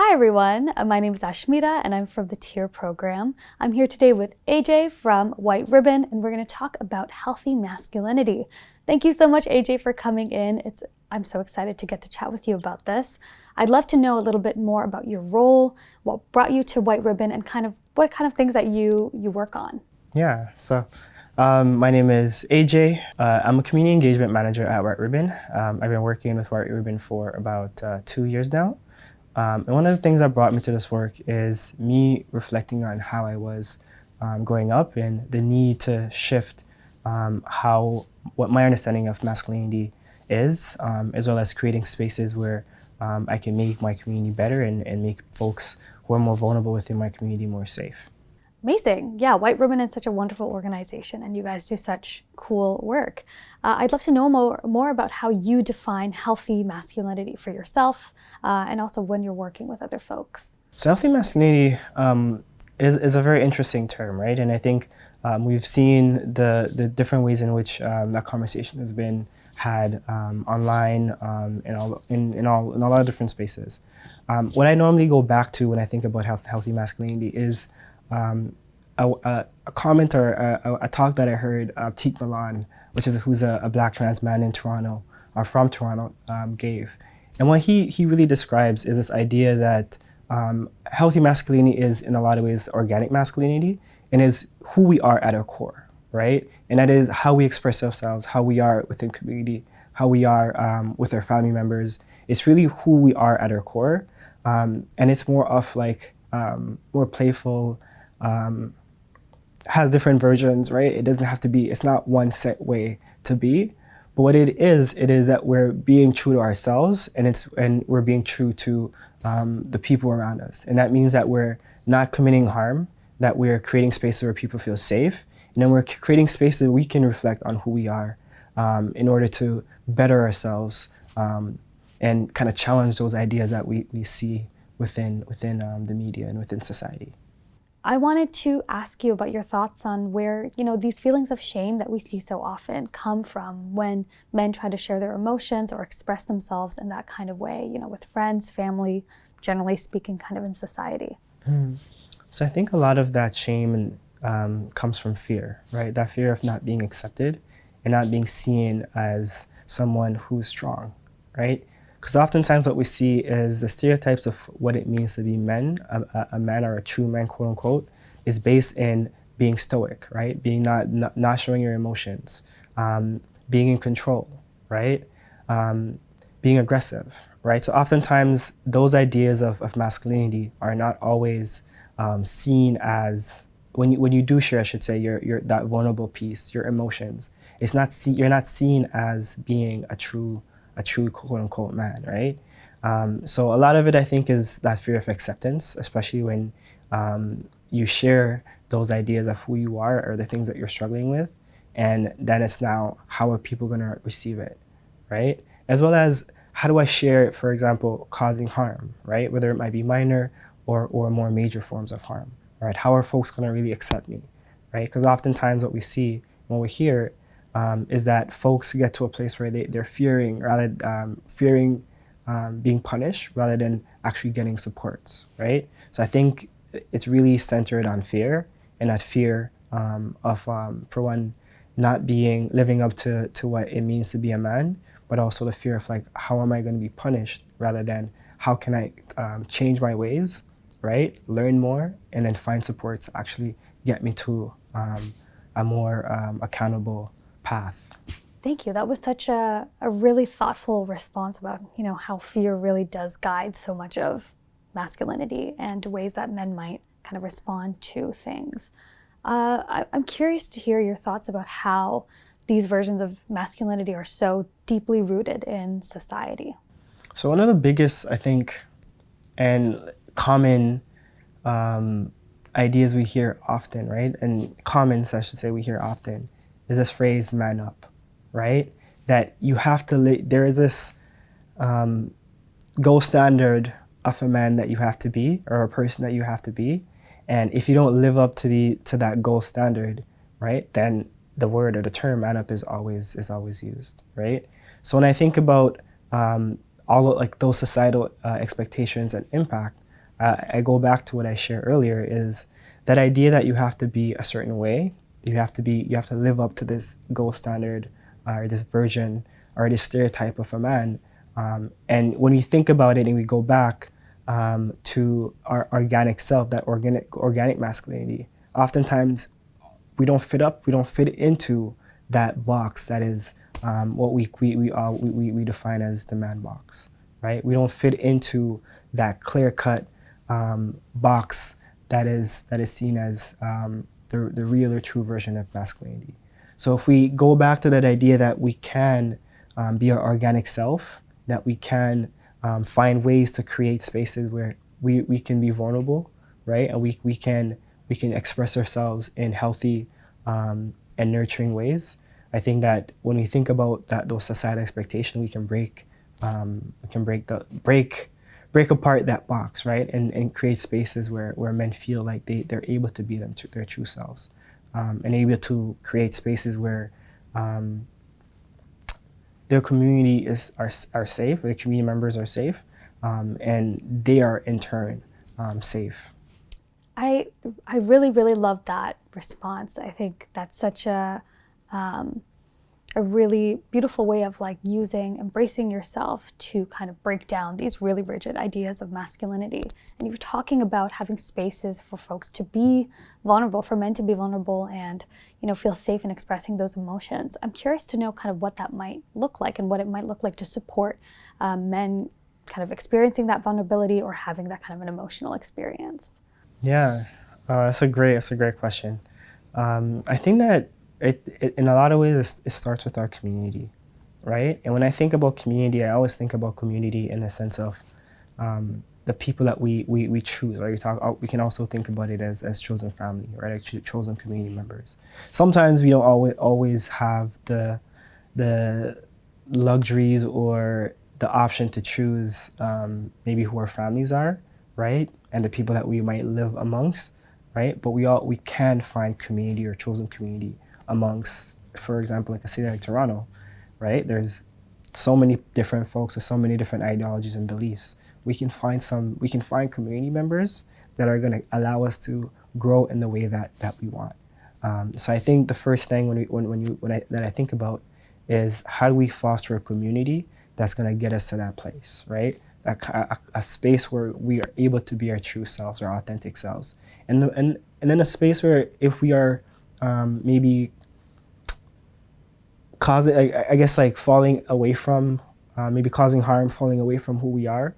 Hi everyone, my name is Ashmita and I'm from the TIER program. I'm here today with Adjei from White Ribbon and we're going to talk about healthy masculinity. Thank you so much Adjei for coming in. I'm so excited to get to chat with you about this. I'd love to know a little bit more about your role, what brought you to White Ribbon and what kind of things that you work on. Yeah, my name is Adjei. I'm a community engagement manager at White Ribbon. I've been working with White Ribbon for about 2 years now. And one of the things that brought me to this work is me reflecting on how I was growing up and the need to shift what my understanding of masculinity is, as well as creating spaces where I can make my community better and make folks who are more vulnerable within my community more safe. Amazing. Yeah, White Ribbon is such a wonderful organization and you guys do such cool work. I'd love to know more about how you define healthy masculinity for yourself and also when you're working with other folks. So healthy masculinity is a very interesting term, right? And I think we've seen the different ways in which that conversation has been had online in a lot of different spaces. What I normally go back to when I think about healthy masculinity is a comment or a talk that I heard Teak Milan, who's a black trans man in Toronto, or from Toronto, gave. And what he really describes is this idea that healthy masculinity is in a lot of ways organic masculinity and is who we are at our core, right? And that is how we express ourselves, how we are within community, how we are with our family members. It's really who we are at our core. And it's more of like more playful, has different versions, right? It doesn't have to be, it's not one set way to be. But what it is that we're being true to ourselves and we're being true to the people around us. And that means that we're not committing harm, that we're creating spaces where people feel safe, and then we're creating spaces we can reflect on who we are in order to better ourselves and kind of challenge those ideas that we see within the media and within society. I wanted to ask you about your thoughts on where, these feelings of shame that we see so often come from when men try to share their emotions or express themselves in that kind of way, with friends, family, generally speaking, kind of in society. So I think a lot of that shame comes from fear, right? That fear of not being accepted and not being seen as someone who's strong, right? Because oftentimes what we see is the stereotypes of what it means to be men, a man or a true man, quote unquote, is based in being stoic, right? Being not showing your emotions, being in control, right? Being aggressive, right? So oftentimes those ideas of masculinity are not always seen as, when you do share, I should say, your that vulnerable piece, your emotions, you're not seen as being a true quote unquote man, right? So a lot of it, I think, is that fear of acceptance, especially when you share those ideas of who you are or the things that you're struggling with. And then it's now, how are people going to receive it, right? As well as, how do I share it, for example, causing harm, right? Whether it might be minor or more major forms of harm, right? How are folks going to really accept me, right? Because oftentimes what we see when we hear is that folks get to a place where they're fearing being punished rather than actually getting supports, right? So I think it's really centered on fear, and that fear of, for one, not living up to what it means to be a man, but also the fear of like, how am I going to be punished, rather than how can I change my ways, right? Learn more, and then find support to actually get me to a more accountable path. Thank you. That was such a really thoughtful response about, how fear really does guide so much of masculinity and ways that men might kind of respond to things. I'm curious to hear your thoughts about how these versions of masculinity are so deeply rooted in society. So one of the biggest, I think, and common ideas we hear often, right? And comments, I should say, we hear often, is this phrase, man up, right? That you have to, there is this gold standard of a man that you have to be, or a person that you have to be. And if you don't live up to that gold standard, right, then the word or the term man up is always used, right? So when I think about all of, like, those societal expectations and impact, I go back to what I shared earlier, is that idea that you have to be a certain way, you have to live up to this gold standard, or this version, or this stereotype of a man. And when we think about it and we go back to our organic self, that organic masculinity, oftentimes we don't fit into that box that is what we define as the man box, right? We don't fit into that clear-cut box that is seen as the real or true version of masculinity. So if we go back to that idea that we can be our organic self, that we can find ways to create spaces where we can be vulnerable, right? And we can express ourselves in healthy and nurturing ways. I think that when we think about those societal expectations, we can break apart that box, right? And create spaces where men feel like they're able to be their true selves, and able to create spaces where their community are safe, their community members are safe, and they are in turn safe. I really, really love that response. I think that's such a really beautiful way of like embracing yourself to kind of break down these really rigid ideas of masculinity. And you were talking about having spaces for folks to be vulnerable, for men to be vulnerable and, feel safe in expressing those emotions. I'm curious to know kind of what that might look like and what it might look like to support men kind of experiencing that vulnerability or having that kind of an emotional experience. Yeah, that's a great question. I think that it in a lot of ways it starts with our community, right? And when I think about community, I always think about community in the sense of the people that we choose, right? We can also think about it as chosen family, right? Like chosen community members. Sometimes we don't always have the luxuries or the option to choose maybe who our families are, right? And the people that we might live amongst, right? But we can find community or chosen community amongst, for example, like a city like Toronto, right? There's so many different folks with so many different ideologies and beliefs. We can find community members that are going to allow us to grow in the way that we want. So I think the first thing that I think about is how do we foster a community that's going to get us to that place, right? A space where we are able to be our true selves, our authentic selves, and then a space where if we are maybe causing, I guess, like falling away from, maybe causing harm, falling away from who we are,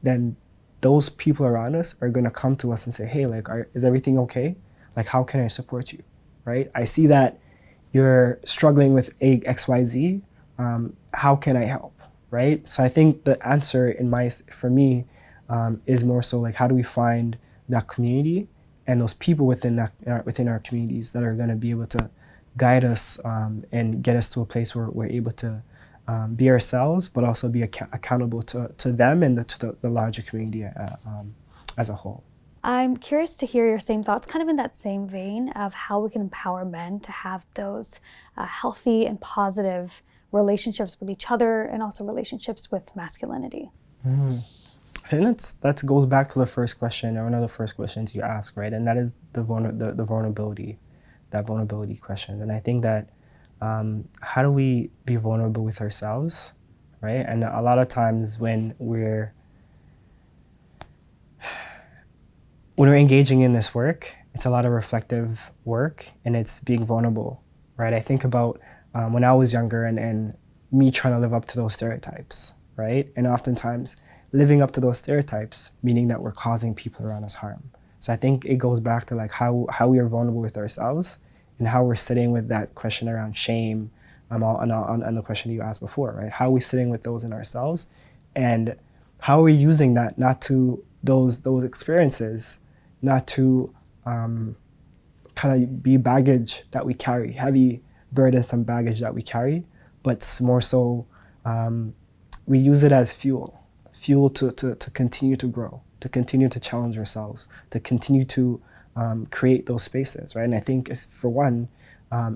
then those people around us are going to come to us and say, hey, like, is everything okay? Like, how can I support you, right? I see that you're struggling with XYZ. How can I help, right? So I think the answer for me is more so like, how do we find that community and those people within our communities that are going to be able to guide us and get us to a place where we're able to be ourselves, but also be accountable to them and to the larger community as a whole. I'm curious to hear your same thoughts, kind of in that same vein of how we can empower men to have those healthy and positive relationships with each other and also relationships with masculinity. Mm-hmm. I think that goes back to the first question, or one of the first questions you asked, right? And that is the vulnerability, that vulnerability question. And I think that how do we be vulnerable with ourselves, right? And a lot of times when we're engaging in this work, it's a lot of reflective work and it's being vulnerable, right? I think about when I was younger and me trying to live up to those stereotypes, right? And oftentimes living up to those stereotypes, meaning that we're causing people around us harm. So I think it goes back to like how we are vulnerable with ourselves and how we're sitting with that question around shame on the question you asked before, right? How are we sitting with those in ourselves and how are we using that not to those experiences, not to kind of be baggage that we carry, heavy burdensome baggage that we carry, but more so we use it as fuel to continue to grow, to continue to challenge ourselves, to continue to create those spaces, right? And I think for one,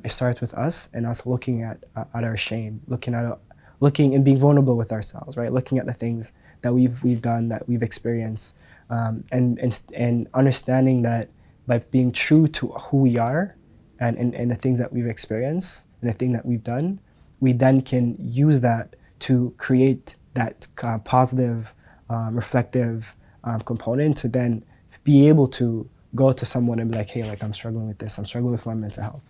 it starts with us and us looking at our shame, looking and being vulnerable with ourselves, right? Looking at the things that we've done, that we've experienced, and understanding that by being true to who we are and the things that we've experienced and the thing that we've done, we then can use that to create that positive, reflective component to then be able to go to someone and be like, hey, like I'm struggling with this. I'm struggling with my mental health.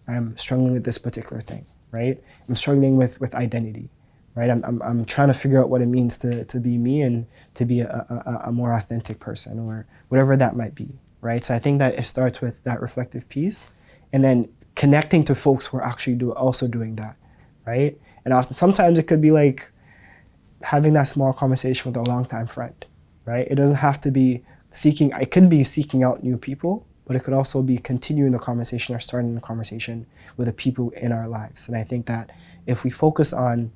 I'm struggling with this particular thing, right? I'm struggling with identity, right? I'm trying to figure out what it means to be me and to be a more authentic person or whatever that might be, right? So I think that it starts with that reflective piece and then connecting to folks who are actually also doing that, right? And often, sometimes it could be like having that small conversation with a longtime friend, right? It doesn't have to be it could be seeking out new people, but it could also be continuing the conversation or starting the conversation with the people in our lives. And I think that if we focus on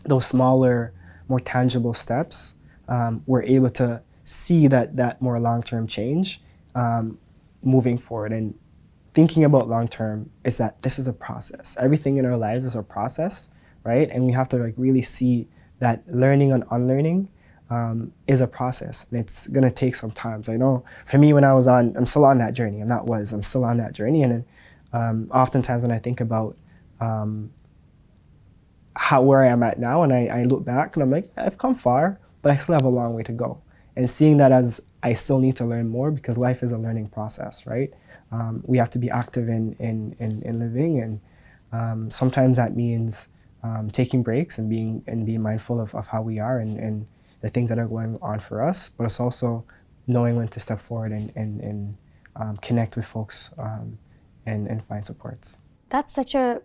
those smaller, more tangible steps, we're able to see that more long-term change moving forward. And thinking about long-term is that this is a process. Everything in our lives is a process, right? And we have to like really see that learning and unlearning is a process, and it's gonna take some time. So I know for me, I'm still on that journey. I'm still on that journey. And oftentimes when I think about where I am at now, and I look back and I'm like, I've come far, but I still have a long way to go. And seeing that as I still need to learn more because life is a learning process, right? We have to be active in living, and sometimes that means taking breaks and being mindful of how we are and the things that are going on for us, but it's also knowing when to step forward and connect with folks and find supports. That's such a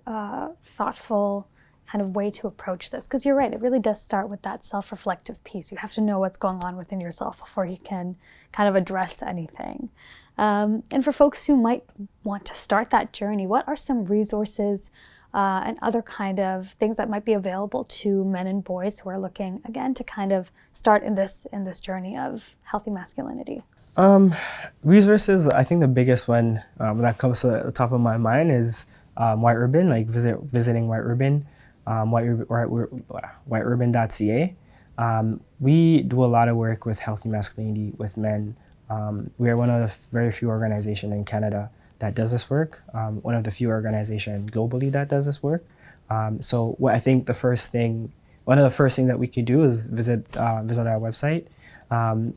thoughtful kind of way to approach this, because you're right, it really does start with that self-reflective piece. You have to know what's going on within yourself before you can kind of address anything. And for folks who might want to start that journey, what are some resources and other kind of things that might be available to men and boys who are looking, again, to kind of start in this journey of healthy masculinity? Resources, I think the biggest one that comes to the top of my mind is White Urban, like visiting White Urban, whiteurban.ca. We do a lot of work with healthy masculinity with men. We are one of the very few organizations in Canada that does this work, one of the few organizations globally that does this work. So what I think one of the first things that we could do is visit our website. When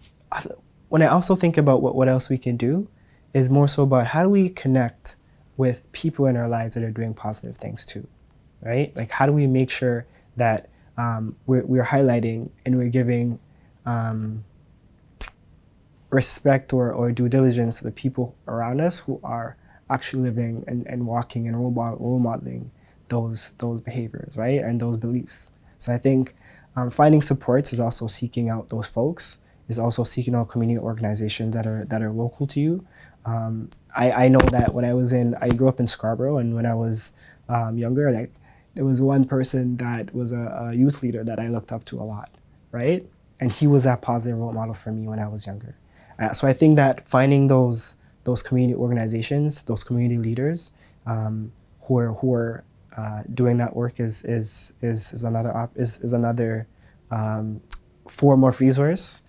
I also think about what else we can do, is more so about how do we connect with people in our lives that are doing positive things too, right? Like how do we make sure that we're highlighting and we're giving respect or due diligence to the people around us who are actually living and walking and role modeling those behaviors, right? And those beliefs. So I think finding supports is also seeking out those folks, is also seeking out community organizations that are local to you. I know that I grew up in Scarborough, and when I was younger, like there was one person that was a youth leader that I looked up to a lot, right? And he was that positive role model for me when I was younger. So I think that finding those community organizations, those community leaders who are doing that work is another form of resource.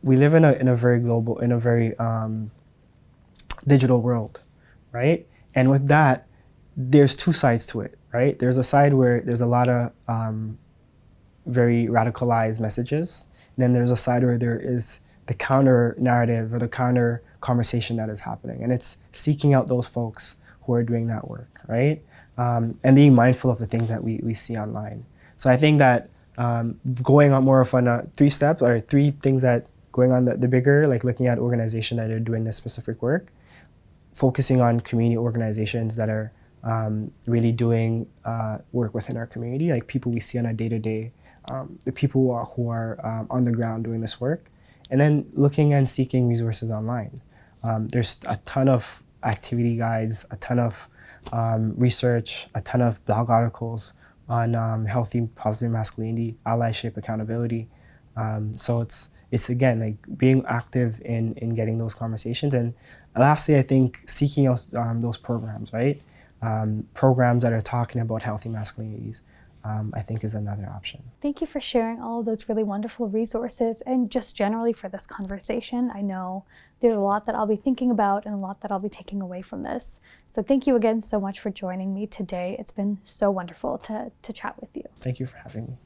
We live in a very global, digital world, right? And with that, there's two sides to it, right? There's a side where there's a lot of very radicalized messages. Then there's a side where there is the counter narrative or the counter conversation that is happening. And it's seeking out those folks who are doing that work, right? And being mindful of the things that we see online. So I think that going on more of on 3 steps or 3 things that going on the bigger, like looking at organizations that are doing this specific work, focusing on community organizations that are really doing work within our community, like people we see on a day-to-day, the people who are on the ground doing this work, and then looking and seeking resources online. There's a ton of activity guides, a ton of research, a ton of blog articles on healthy, positive masculinity, allyship, accountability. So it's again like being active in getting those conversations. And lastly, I think seeking out those programs, right? Programs that are talking about healthy masculinities, I think is another option. Thank you for sharing all of those really wonderful resources and just generally for this conversation. I know there's a lot that I'll be thinking about and a lot that I'll be taking away from this. So thank you again so much for joining me today. It's been so wonderful to chat with you. Thank you for having me.